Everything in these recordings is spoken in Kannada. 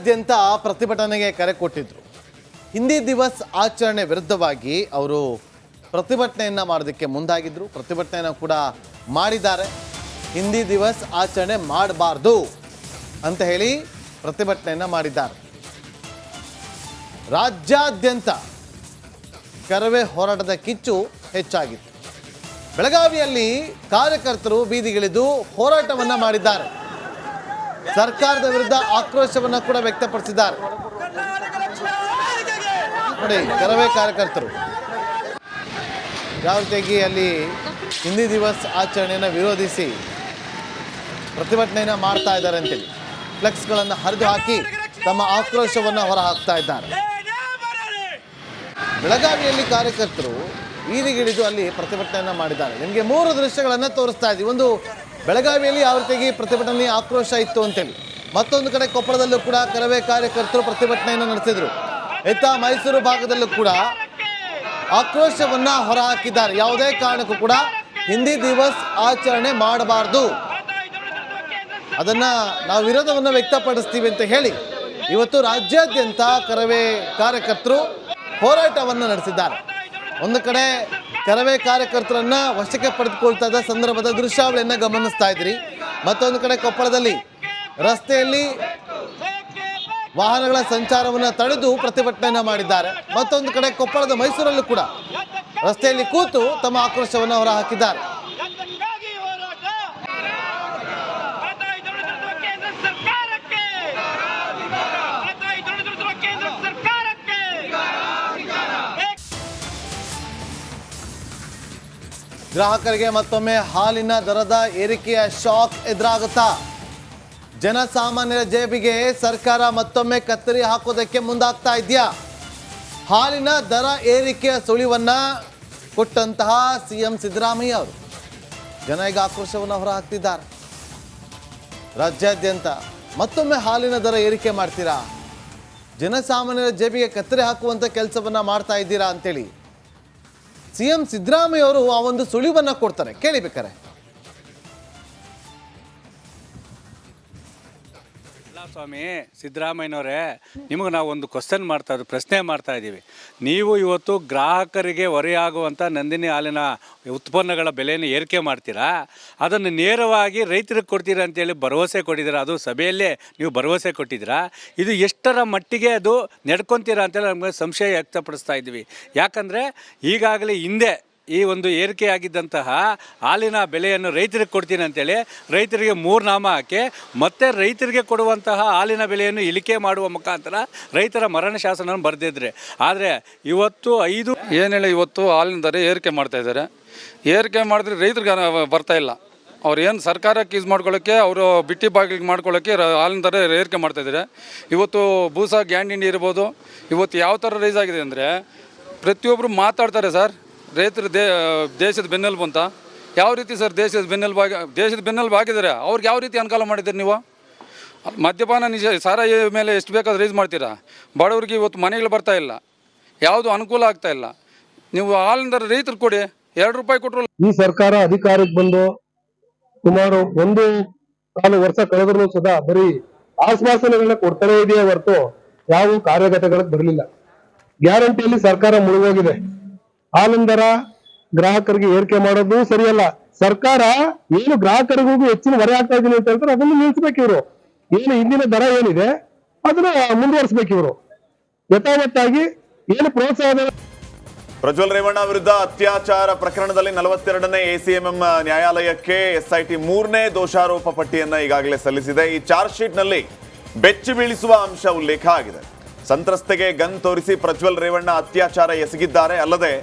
ರಾಜ್ಯಾದ್ಯಂತ ಪ್ರತಿಭಟನೆಗೆ ಕರೆ ಕೊಟ್ಟಿದ್ರು. ಹಿಂದಿ ದಿವಸ್ ಆಚರಣೆ ವಿರುದ್ಧವಾಗಿ ಅವರು ಪ್ರತಿಭಟನೆಯನ್ನು ಮಾಡೋದಕ್ಕೆ ಮುಂದಾಗಿದ್ದರು. ಪ್ರತಿಭಟನೆಯನ್ನು ಕೂಡ ಮಾಡಿದ್ದಾರೆ. ಹಿಂದಿ ದಿವಸ್ ಆಚರಣೆ ಮಾಡಬಾರ್ದು ಅಂತ ಹೇಳಿ ಪ್ರತಿಭಟನೆಯನ್ನು ಮಾಡಿದ್ದಾರೆ. ರಾಜ್ಯಾದ್ಯಂತ ಕರವೇ ಹೋರಾಟದ ಕಿಚ್ಚು ಹೆಚ್ಚಾಗಿತ್ತು. ಬೆಳಗಾವಿಯಲ್ಲಿ ಕಾರ್ಯಕರ್ತರು ಬೀದಿಗಿಳಿದು ಹೋರಾಟವನ್ನು ಮಾಡಿದ್ದಾರೆ. ಸರ್ಕಾರದ ವಿರುದ್ಧ ಆಕ್ರೋಶವನ್ನು ಕೂಡ ವ್ಯಕ್ತಪಡಿಸಿದ್ದಾರೆ. ನೋಡಿ, ಕರವೇ ಕಾರ್ಯಕರ್ತರು ಯಾವ ರೀತಿಯಾಗಿ ಅಲ್ಲಿ ಹಿಂದಿ ದಿವಸ್ ಆಚರಣೆಯನ್ನು ವಿರೋಧಿಸಿ ಪ್ರತಿಭಟನೆಯನ್ನು ಮಾಡ್ತಾ ಇದ್ದಾರೆ ಅಂತೇಳಿ ಫ್ಲೆಕ್ಸ್ಗಳನ್ನು ಹರಿದು ಹಾಕಿ ತಮ್ಮ ಆಕ್ರೋಶವನ್ನು ಹೊರಹಾಕ್ತಾ ಇದ್ದಾರೆ. ಬೆಳಗಾವಿಯಲ್ಲಿ ಕಾರ್ಯಕರ್ತರು ಬೀದಿಗಿಳಿದು ಅಲ್ಲಿ ಪ್ರತಿಭಟನೆಯನ್ನು ಮಾಡಿದ್ದಾರೆ. ನಿಮಗೆ 3 ದೃಶ್ಯಗಳನ್ನು ತೋರಿಸ್ತಾ ಇದ್ದೀವಿ. ಒಂದು ಬೆಳಗಾವಿಯಲ್ಲಿ ಯಾವ ರೀತಿಯಾಗಿ ಪ್ರತಿಭಟನೆ ಆಕ್ರೋಶ ಇತ್ತು ಅಂತೇಳಿ, ಮತ್ತೊಂದು ಕಡೆ ಕೊಪ್ಪಳದಲ್ಲೂ ಕೂಡ ಕರವೇ ಕಾರ್ಯಕರ್ತರು ಪ್ರತಿಭಟನೆಯನ್ನು ನಡೆಸಿದರು. ಇತ್ತ ಮೈಸೂರು ಭಾಗದಲ್ಲೂ ಕೂಡ ಆಕ್ರೋಶವನ್ನ ಹೊರಹಾಕಿದ್ದಾರೆ. ಯಾವುದೇ ಕಾರಣಕ್ಕೂ ಕೂಡ ಹಿಂದಿ ದಿವಸ್ ಆಚರಣೆ ಮಾಡಬಾರ್ದು, ಅದನ್ನ ನಾವು ವಿರೋಧವನ್ನು ವ್ಯಕ್ತಪಡಿಸ್ತೀವಿ ಅಂತ ಹೇಳಿ ಇವತ್ತು ರಾಜ್ಯಾದ್ಯಂತ ಕರವೇ ಕಾರ್ಯಕರ್ತರು ಹೋರಾಟವನ್ನು ನಡೆಸಿದ್ದಾರೆ. ಒಂದು ಕಡೆ ಕರವೇ ಕಾರ್ಯಕರ್ತರನ್ನ ವಶಕ್ಕೆ ಪಡೆದುಕೊಳ್ತಾ ಇದ್ದ ಸಂದರ್ಭದ ದೃಶ್ಯಾವಳಿಯನ್ನು ಗಮನಿಸ್ತಾ ಇದ್ದೀರಿ. ಮತ್ತೊಂದು ಕಡೆ ಕೊಪ್ಪಳದಲ್ಲಿ ರಸ್ತೆಯಲ್ಲಿ ವಾಹನಗಳ ಸಂಚಾರವನ್ನು ತಡೆದು ಪ್ರತಿಭಟನೆಯನ್ನು ಮಾಡಿದ್ದಾರೆ. ಮತ್ತೊಂದು ಕಡೆ ಕೊಪ್ಪಳದ ಮೈಸೂರಲ್ಲೂ ಕೂಡ ರಸ್ತೆಯಲ್ಲಿ ಕೂತು ತಮ್ಮ ಆಕ್ರೋಶವನ್ನು ಹೊರಹಾಕಿದ್ದಾರೆ. ಗ್ರಾಹಕರಿಗೆ ಮತ್ತೊಮ್ಮೆ ಹಾಲಿನ ದರದ ಏರಿಕೆಯ ಶಾಕ್ ಎದುರಾಗುತ್ತಾ? ಜನಸಾಮಾನ್ಯರ ಜೇಬಿಗೆ ಸರ್ಕಾರ ಮತ್ತೊಮ್ಮೆ ಕತ್ತರಿ ಹಾಕೋದಕ್ಕೆ ಮುಂದಾಗ್ತಾ ಇದೆಯಾ? ಹಾಲಿನ ದರ ಏರಿಕೆಯ ಸುಳಿವನ್ನ ಕೊಟ್ಟಂತಹ ಸಿಎಂ ಸಿದ್ದರಾಮಯ್ಯ ಅವರು ಜನ ಈಗ ಆಕ್ರೋಶವನ್ನು ಹೊರಹಾಕ್ತಿದ್ದಾರೆ. ರಾಜ್ಯಾದ್ಯಂತ ಮತ್ತೊಮ್ಮೆ ಹಾಲಿನ ದರ ಏರಿಕೆ ಮಾಡ್ತೀರಾ? ಜನಸಾಮಾನ್ಯರ ಜೇಬಿಗೆ ಕತ್ತರಿ ಹಾಕುವಂಥ ಕೆಲಸವನ್ನ ಮಾಡ್ತಾ ಇದ್ದೀರಾ ಅಂತೇಳಿ ಸಿಎಂ ಸಿದ್ದರಾಮಯ್ಯ ಅವರು ಆ ಒಂದು ಸುಳಿವನ್ನ ಕೊಡ್ತಾರೆ. ಕೇಳಿಬೇಕಾರೆ ಸ್ವಾಮಿ ಸಿದ್ದರಾಮಯ್ಯನವರೇ, ನಿಮಗೆ ನಾವು ಒಂದು ಪ್ರಶ್ನೆ ಮಾಡ್ತಾ ಇದ್ದೀವಿ. ನೀವು ಇವತ್ತು ಗ್ರಾಹಕರಿಗೆ ಹೊರೆಯಾಗುವಂಥ ನಂದಿನಿ ಹಾಲಿನ ಉತ್ಪನ್ನಗಳ ಬೆಲೆಯನ್ನು ಏರಿಕೆ ಮಾಡ್ತೀರಾ, ಅದನ್ನು ನೇರವಾಗಿ ರೈತರಿಗೆ ಕೊಡ್ತೀರಾ ಅಂತೇಳಿ ಭರವಸೆ ಕೊಟ್ಟಿದ್ದೀರಾ. ಅದು ಸಭೆಯಲ್ಲೇ ನೀವು ಭರವಸೆ ಕೊಟ್ಟಿದ್ದೀರಾ. ಇದು ಎಷ್ಟರ ಮಟ್ಟಿಗೆ ಅದು ನಡ್ಕೊತೀರಾ ಅಂತೇಳಿ ನಮಗೆ ಸಂಶಯ ವ್ಯಕ್ತಪಡಿಸ್ತಾ ಇದ್ದೀವಿ. ಯಾಕಂದರೆ ಈಗಾಗಲೇ ಹಿಂದೆ ಈ ಒಂದು ಏರಿಕೆಯಾಗಿದ್ದಂತಹ ಹಾಲಿನ ಬೆಲೆಯನ್ನು ರೈತರಿಗೆ ಕೊಡ್ತೀನಿ ಅಂತೇಳಿ ರೈತರಿಗೆ 3 ನಾಮ ಹಾಕಿ ಮತ್ತೆ ರೈತರಿಗೆ ಕೊಡುವಂತಹ ಹಾಲಿನ ಬೆಲೆಯನ್ನು ಇಳಿಕೆ ಮಾಡುವ ಮುಖಾಂತರ ರೈತರ ಮರಣ ಶಾಸನವನ್ನು ಬರೆದಿದ್ರೆ. ಆದರೆ ಇವತ್ತು ಇವತ್ತು ಹಾಲಿನ ದರ ಏರಿಕೆ ಮಾಡ್ತಾ ಇದ್ದಾರೆ. ಏರಿಕೆ ಮಾಡಿದ್ರೆ ರೈತರಿಗೆ ಬರ್ತಾ ಇಲ್ಲ. ಅವ್ರು ಏನು ಸರ್ಕಾರಕ್ಕೆ ಯೂಸ್ ಮಾಡ್ಕೊಳ್ಳೋಕ್ಕೆ, ಅವರು ಬಿಟ್ಟಿ ಬಾಗಿಲಿಗೆ ಮಾಡ್ಕೊಳ್ಳೋಕ್ಕೆ ಹಾಲಿನ ದರ ಏರಿಕೆ ಮಾಡ್ತಾಯಿದ್ದಾರೆ. ಇವತ್ತು ಬೂಸಾ ಗ್ಯಾಂಡಿಂಡಿ ಇರ್ಬೋದು, ಇವತ್ತು ಯಾವ ಥರ ರೈಸ್ ಆಗಿದೆ ಅಂದರೆ ಪ್ರತಿಯೊಬ್ಬರು ಮಾತಾಡ್ತಾರೆ ಸರ್, ರೈತರು ದೇಶದ ಬೆನ್ನೆಲುಬು ಅಂತ. ಯಾವ ರೀತಿ ಸರ್ ದೇಶದ ಬೆನ್ನೆಲುಬು ಆಗಿದ್ದಾರೆ? ಅವ್ರಿಗೆ ಯಾವ ರೀತಿ ಅನುಕೂಲ ಮಾಡಿದ್ದೀರಿ ನೀವು? ಮದ್ಯಪಾನ ಸಾರಾಯಿ ಮೇಲೆ ಎಷ್ಟು ಬೇಕಾದ್ರೂ ರೈಸ್ ಮಾಡ್ತೀರಾ? ಬಡವರಿಗೆ ಇವತ್ತು ಮನೆಗಳು ಬರ್ತಾ ಇಲ್ಲ, ಯಾವುದು ಅನುಕೂಲ ಆಗ್ತಾ ಇಲ್ಲ. ನೀವು ಹಾಲಿನ ರೈತರು ಕೊಡಿ, 2 ರೂಪಾಯಿ ಕೊಟ್ಟರು. ಈ ಸರ್ಕಾರ ಅಧಿಕಾರಕ್ಕೆ ಬಂದು ಸುಮಾರು 1.25 ವರ್ಷ ಕಳೆದರೂ ಸದಾ ಬರೀ ಆಶ್ವಾಸನೆಗಳನ್ನ ಕೊಡ್ತಾನೆ ಇದೆಯೇ ಹೊರತು ಯಾವ ಕಾರ್ಯಗತಗಳಿಗೆ ಬರಲಿಲ್ಲ. ಗ್ಯಾರಂಟಿಯಲ್ಲಿ ಸರ್ಕಾರ ಮುಳುಗೋಗಿದೆ. ಹಾಲಿನ ದರ ಗ್ರಾಹಕರಿಗೆ ಏರಿಕೆ ಮಾಡೋದು ಸರಿಯಲ್ಲ. ಸರ್ಕಾರ ಏನು ಗ್ರಾಹಕರಿಗೂ ಹೆಚ್ಚಿನ ಹೊರೆ ಆಗ್ತಾ ಇದೀನಿ ಅಂತ ಹೇಳ್ತಾರೆ, ಅದನ್ನು ನಿಲ್ಲಿಸಬೇಕು. ಇವರು ಏನು ಹಿಂದಿನ ದರ ಏನಿದೆ ಅದನ್ನ ಮುಂದುವರಿಸಬೇಕು. ಇವರು ಯಥಾವತ್ತಾಗಿ ಏನು ಪ್ರೋತ್ಸಾಹ. ಪ್ರಜ್ವಲ್ ರೇವಣ್ಣ ವಿರುದ್ಧ ಅತ್ಯಾಚಾರ ಪ್ರಕರಣದಲ್ಲಿ 42ನೇ ಎಸಿಎಂಎಂ ನ್ಯಾಯಾಲಯಕ್ಕೆ ಎಸ್ಐಟಿ 3ನೇ ದೋಷಾರೋಪ ಪಟ್ಟಿಯನ್ನ ಈಗಾಗಲೇ ಸಲ್ಲಿಸಿದೆ. ಈ ಚಾರ್ಜ್ ಶೀಟ್ ನಲ್ಲಿ ಬೆಚ್ಚಿ ಬೀಳಿಸುವ ಅಂಶ ಉಲ್ಲೇಖ ಆಗಿದೆ. ಸಂತ್ರಸ್ತೆಗೆ ಗನ್ ತೋರಿಸಿ ಪ್ರಜ್ವಲ್ ರೇವಣ್ಣ ಅತ್ಯಾಚಾರ ಎಸಗಿದ್ದಾರೆ, ಅಲ್ಲದೆ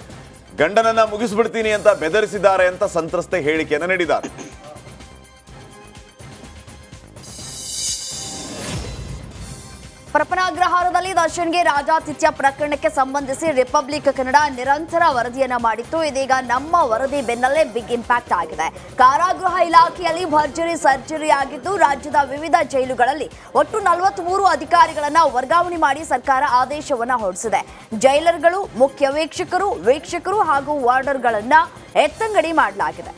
ಗಂಡನನ್ನ ಮುಗಿಸ್ಬಿಡ್ತೀನಿ ಅಂತ ಬೆದರಿಸಿದ್ದಾರೆ ಅಂತ ಸಂತ್ರಸ್ತೆ ಹೇಳಿಕೆಯನ್ನು ನೀಡಿದ್ದಾರೆ. ಪರಪನಾಗ್ರಹಾರದಲ್ಲಿ ದರ್ಶನ್ಗೆ ರಾಜಾತಿಥ್ಯ ಪ್ರಕರಣಕ್ಕೆ ಸಂಬಂಧಿಸಿ ರಿಪಬ್ಲಿಕ್ ಕನ್ನಡ ನಿರಂತರ ವರದಿಯನ್ನ ಮಾಡಿತ್ತು. ಇದೀಗ ನಮ್ಮ ವರದಿ ಬೆನ್ನಲ್ಲೇ ಬಿಗ್ ಇಂಪ್ಯಾಕ್ಟ್ ಆಗಿದೆ. ಕಾರಾಗೃಹ ಇಲಾಖೆಯಲ್ಲಿ ಭರ್ಜರಿ ಸರ್ಜರಿ ಆಗಿದ್ದು, ರಾಜ್ಯದ ವಿವಿಧ ಜೈಲುಗಳಲ್ಲಿ ಒಟ್ಟು 43 ಅಧಿಕಾರಿಗಳನ್ನ ವರ್ಗಾವಣೆ ಮಾಡಿ ಸರ್ಕಾರ ಆದೇಶವನ್ನ ಹೊರಡಿಸಿದೆ. ಜೈಲರ್ಗಳು, ಮುಖ್ಯ ವೀಕ್ಷಕರು ಹಾಗೂ ವಾರ್ಡರ್ಗಳನ್ನ ಎತ್ತಂಗಡಿ ಮಾಡಲಾಗಿದೆ.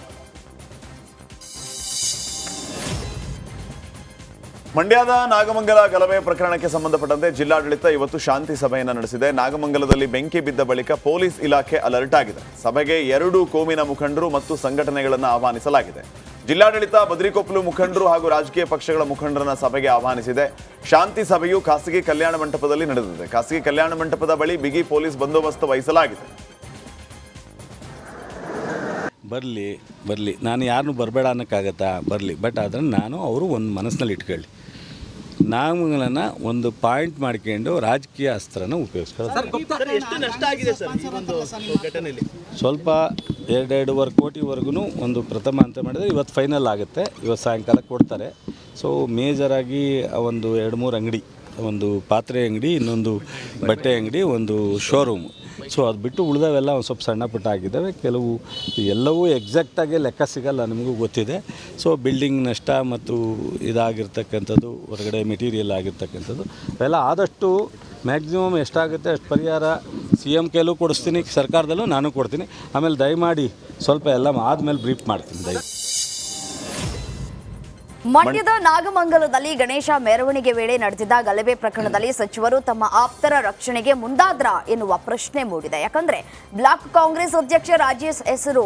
ಮಂಡ್ಯದ ನಾಗಮಂಗಲ ಗಲಭೆ ಪ್ರಕರಣಕ್ಕೆ ಸಂಬಂಧಪಟ್ಟಂತೆ ಜಿಲ್ಲಾಡಳಿತ ಇವತ್ತು ಶಾಂತಿ ಸಭೆಯನ್ನು ನಡೆಸಿದೆ. ನಾಗಮಂಗಲದಲ್ಲಿ ಬೆಂಕಿ ಬಿದ್ದ ಬಳಿಕ ಪೊಲೀಸ್ ಇಲಾಖೆ ಅಲರ್ಟ್ ಆಗಿದೆ. ಸಭೆಗೆ 2 ಕೋಮಿನ ಮುಖಂಡರು ಮತ್ತು ಸಂಘಟನೆಗಳನ್ನು ಆಹ್ವಾನಿಸಲಾಗಿದೆ. ಜಿಲ್ಲಾಡಳಿತ ಬದ್ರಿಕೊಪ್ಪಲು ಮುಖಂಡರು ಹಾಗೂ ರಾಜಕೀಯ ಪಕ್ಷಗಳ ಮುಖಂಡರನ್ನ ಸಭೆಗೆ ಆಹ್ವಾನಿಸಿದೆ. ಶಾಂತಿ ಸಭೆಯು ಖಾಸಗಿ ಕಲ್ಯಾಣ ಮಂಟಪದಲ್ಲಿ ನಡೆದಿದೆ. ಖಾಸಗಿ ಕಲ್ಯಾಣ ಮಂಟಪದ ಬಳಿ ಬಿಗಿ ಪೊಲೀಸ್ ಬಂದೋಬಸ್ತ್ ವಹಿಸಲಾಗಿದೆ. ಬರಲಿ ನಾನು ಯಾರನ್ನೂ ಬರಬೇಡ ಅನ್ನೋಕ್ಕಾಗತ್ತಾ? ಬರಲಿ, ಬಟ್ ಅದನ್ನು ನಾನು ಅವರು ಒಂದು ಮನಸ್ಸಿನಲ್ಲಿ ಇಟ್ಕೊಳ್ಳಿ. ನಾವುಗಳನ್ನು ಒಂದು ಪಾಯಿಂಟ್ ಮಾಡ್ಕೊಂಡು ರಾಜಕೀಯ ಅಸ್ತ್ರನ ಉಪಯೋಗಿಸ್ಕೊಳ್ಳೋದು. ಸ್ವಲ್ಪ 2.5 ಕೋಟಿವರೆಗೂ ಒಂದು ಪ್ರಥಮ ಅಂತ ಮಾಡಿದರೆ ಇವತ್ತು ಫೈನಲ್ ಆಗುತ್ತೆ. ಇವತ್ತು ಸಾಯಂಕಾಲ ಕೊಡ್ತಾರೆ. ಸೊ ಮೇಜರಾಗಿ ಒಂದು 2-3 ಅಂಗಡಿ, ಒಂದು ಪಾತ್ರೆ ಅಂಗಡಿ, ಇನ್ನೊಂದು ಬಟ್ಟೆ ಅಂಗಡಿ, ಒಂದು ಶೋರೂಮು. ಸೊ ಅದು ಬಿಟ್ಟು ಉಳಿದವೆಲ್ಲ ಒಂದು ಸ್ವಲ್ಪ ಸಣ್ಣ ಪುಟ್ಟ ಆಗಿದ್ದಾವೆ. ಕೆಲವು ಎಲ್ಲವೂ ಎಕ್ಸಾಕ್ಟಾಗಿ ಲೆಕ್ಕ ಸಿಗಲ್ಲ, ನಮಗೂ ಗೊತ್ತಿದೆ. ಸೊ ಬಿಲ್ಡಿಂಗ್ ನಷ್ಟ ಮತ್ತು ಇದಾಗಿರ್ತಕ್ಕಂಥದ್ದು, ಹೊರಗಡೆ ಮೆಟೀರಿಯಲ್ ಆಗಿರ್ತಕ್ಕಂಥದ್ದು ಅವೆಲ್ಲ ಆದಷ್ಟು ಮ್ಯಾಕ್ಸಿಮಮ್ ಎಷ್ಟಾಗುತ್ತೆ ಅಷ್ಟು ಪರಿಹಾರ CM ಕೈಲೂ ಕೊಡಿಸ್ತೀನಿ, ಸರ್ಕಾರದಲ್ಲೂ ನಾನು ಕೊಡ್ತೀನಿ. ಆಮೇಲೆ ದಯಮಾಡಿ ಸ್ವಲ್ಪ ಎಲ್ಲ ಆದಮೇಲೆ ಬ್ರೀಫ್ ಮಾಡ್ತೀನಿ ದಯವಿಟ್ಟು. ಮಂಡ್ಯದ ನಾಗಮಂಗಲದಲ್ಲಿ ಗಣೇಶ ಮೆರವಣಿಗೆ ವೇಳೆ ನಡೆದಿದ್ದ ಗಲಭೆ ಪ್ರಕರಣದಲ್ಲಿ ಸಚಿವರು ತಮ್ಮ ಆಪ್ತರ ರಕ್ಷಣೆಗೆ ಮುಂದಾದ್ರ ಎನ್ನುವ ಪ್ರಶ್ನೆ ಮೂಡಿದೆ. ಯಾಕಂದ್ರೆ ಬ್ಲಾಕ್ ಕಾಂಗ್ರೆಸ್ ಅಧ್ಯಕ್ಷ ರಾಜೇಶ್ ಹೆಸರು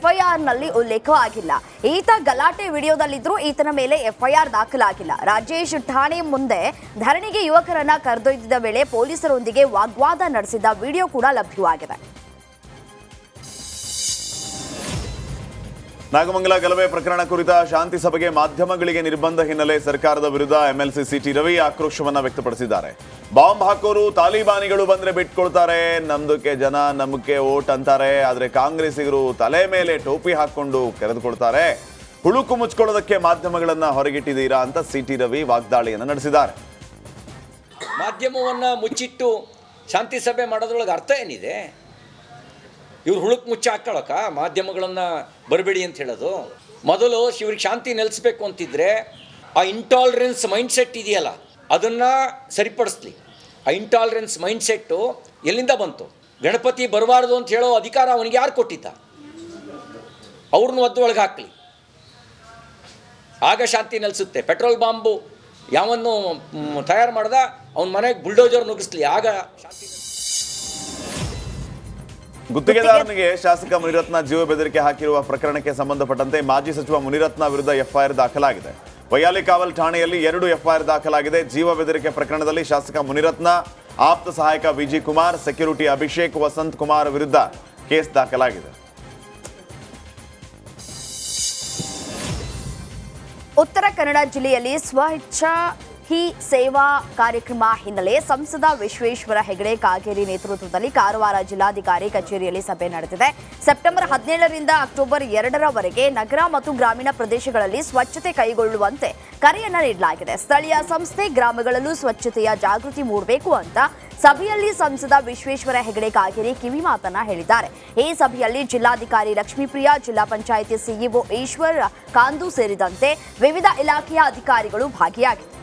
FIR-ನಲ್ಲಿ ಉಲ್ಲೇಖವಾಗಿಲ್ಲ. ಈತ ಗಲಾಟೆ ವಿಡಿಯೋದಲ್ಲಿದ್ರೂ ಈತನ ಮೇಲೆ FIR ದಾಖಲಾಗಿಲ್ಲ. ರಾಜೇಶ್ ಠಾಣೆ ಮುಂದೆ ಧರಣಿಗೆ ಯುವಕರನ್ನ ಕರೆದೊಯ್ದಿದ್ದ ವೇಳೆ ಪೊಲೀಸರೊಂದಿಗೆ ವಾಗ್ವಾದ ನಡೆಸಿದ ವಿಡಿಯೋ ಕೂಡ ಲಭ್ಯವಾಗಿದೆ. ನಾಗಮಂಗಲ ಗಲಭೆ ಪ್ರಕರಣ ಕುರಿತ ಶಾಂತಿ ಸಭೆಗೆ ಮಾಧ್ಯಮಗಳಿಗೆ ನಿರ್ಬಂಧ ಹಿನ್ನೆಲೆ ಸರ್ಕಾರದ ವಿರುದ್ಧ MLC CT ರವಿ ಆಕ್ರೋಶವನ್ನ ವ್ಯಕ್ತಪಡಿಸಿದ್ದಾರೆ. ಬಾಂಬ್ ಹಾಕೋರು ತಾಲಿಬಾನಿಗಳು ಬಂದ್ರೆ ಬಿಟ್ಕೊಳ್ತಾರೆ, ನಮ್ದಕ್ಕೆ ಜನ ನಮ್ಗೆ ಓಟ್ ಅಂತಾರೆ, ಆದ್ರೆ ಕಾಂಗ್ರೆಸ್ಸಿಗರು ತಲೆ ಮೇಲೆ ಟೋಪಿ ಹಾಕೊಂಡು ಕರೆದುಕೊಳ್ತಾರೆ. ಹುಳುಕು ಮುಚ್ಕೊಳ್ಳೋದಕ್ಕೆ ಮಾಧ್ಯಮಗಳನ್ನ ಹೊರಗಿಟ್ಟಿದ್ದೀರಾ ಅಂತ CT ರವಿ ವಾಗ್ದಾಳಿಯನ್ನು ನಡೆಸಿದ್ದಾರೆ. ಮಾಧ್ಯಮವನ್ನ ಮುಚ್ಚಿಟ್ಟು ಶಾಂತಿ ಸಭೆ ಮಾಡೋದ್ರೊಳಗೆ ಅರ್ಥ ಏನಿದೆ? ಇವ್ರು ಹುಳುಕ್ ಮುಚ್ಚಿ ಹಾಕೊಳ್ಳೋಕ ಮಾಧ್ಯಮಗಳನ್ನು ಬರಬೇಡಿ ಅಂತ ಹೇಳೋದು? ಮೊದಲು ಇವ್ರಿಗೆ ಶಾಂತಿ ನೆಲೆಸಬೇಕು ಅಂತಿದ್ರೆ ಆ ಇಂಟಾಲರೆನ್ಸ್ ಮೈಂಡ್ಸೆಟ್ ಇದೆಯಲ್ಲ ಅದನ್ನು ಸರಿಪಡಿಸ್ಲಿ. ಆ ಇಂಟಾಲರೆನ್ಸ್ ಮೈಂಡ್ಸೆಟ್ಟು ಎಲ್ಲಿಂದ ಬಂತು? ಗಣಪತಿ ಬರಬಾರ್ದು ಅಂತ ಹೇಳೋ ಅಧಿಕಾರ ಅವನಿಗೆ ಯಾರು ಕೊಟ್ಟಿದ್ದ? ಅವ್ರನ್ನ ಒದ್ದೊಳಗೆ ಹಾಕಲಿ, ಆಗ ಶಾಂತಿ ನೆಲೆಸುತ್ತೆ. ಪೆಟ್ರೋಲ್ ಬಾಂಬು ಯಾವನ್ನು ತಯಾರು ಮಾಡ್ದ ಅವನ ಮನೆಗೆ ಬುಲ್ಡೋಜರ್ ನುಗ್ಗಿಸ್ಲಿ, ಆಗ ಶಾಂತಿ. ಗುತ್ತಿಗೆದಾರನಿಗೆ ಶಾಸಕ ಮುನಿರತ್ನ ಜೀವ ಬೆದರಿಕೆ ಹಾಕಿರುವ ಪ್ರಕರಣಕ್ಕೆ ಸಂಬಂಧಪಟ್ಟಂತೆ ಮಾಜಿ ಸಚಿವ ಮುನಿರತ್ನ ವಿರುದ್ಧ FIR ದಾಖಲಾಗಿದೆ. ವೈಯಾಲಿಕಾವಲ್ ಠಾಣೆಯಲ್ಲಿ 2 FIR ದಾಖಲಾಗಿದೆ. ಜೀವ ಬೆದರಿಕೆ ಪ್ರಕರಣದಲ್ಲಿ ಶಾಸಕ ಮುನಿರತ್ನ, ಆಪ್ತ ಸಹಾಯಕ VG ಕುಮಾರ್, ಸೆಕ್ಯೂರಿಟಿ ಅಭಿಷೇಕ್ ವಸಂತ್ ಕುಮಾರ್ ವಿರುದ್ಧ ಕೇಸ್ ದಾಖಲಾಗಿದೆ. ಉತ್ತರ ಕನ್ನಡ ಜಿಲ್ಲೆಯಲ್ಲಿ ಸ್ವಇಚ್ಛಾ ಹಿ ಸೇವಾ ಕಾರ್ಯಕ್ರಮ ಹಿನ್ನೆಲೆ ಸಂಸದ ವಿಶ್ವೇಶ್ವರ ಹೆಗಡೆ ಕಾಗೇರಿ ನೇತೃತ್ವದಲ್ಲಿ ಕಾರವಾರ ಜಿಲ್ಲಾಧಿಕಾರಿ ಕಚೇರಿಯಲ್ಲಿ ಸಭೆ ನಡೆದಿದೆ. ಸೆಪ್ಟೆಂಬರ್ 17ರಿಂದ ಅಕ್ಟೋಬರ್ 2ರವರೆಗೆ ನಗರ ಮತ್ತು ಗ್ರಾಮೀಣ ಪ್ರದೇಶಗಳಲ್ಲಿ ಸ್ವಚ್ಛತೆ ಕೈಗೊಳ್ಳುವಂತೆ ಕರೆಯನ್ನ ನೀಡಲಾಗಿದೆ. ಸ್ಥಳೀಯ ಸಂಸ್ಥೆ ಗ್ರಾಮಗಳಲ್ಲೂ ಸ್ವಚ್ಛತೆಯ ಜಾಗೃತಿ ಮೂಡಬೇಕು ಅಂತ ಸಭೆಯಲ್ಲಿ ಸಂಸದ ವಿಶ್ವೇಶ್ವರ ಹೆಗಡೆ ಕಾಗೇರಿ ಕಿವಿ ಮಾತನ್ನ ಹೇಳಿದ್ದಾರೆ. ಈ ಸಭೆಯಲ್ಲಿ ಜಿಲ್ಲಾಧಿಕಾರಿ ಲಕ್ಷ್ಮೀಪ್ರಿಯಾ, ಜಿಲ್ಲಾ ಪಂಚಾಯಿತಿ CEO ಈಶ್ವರ್ ಕಾಂದು ಸೇರಿದಂತೆ ವಿವಿಧ ಇಲಾಖೆಯ ಅಧಿಕಾರಿಗಳು ಭಾಗಿಯಾಗಿದ್ದರು.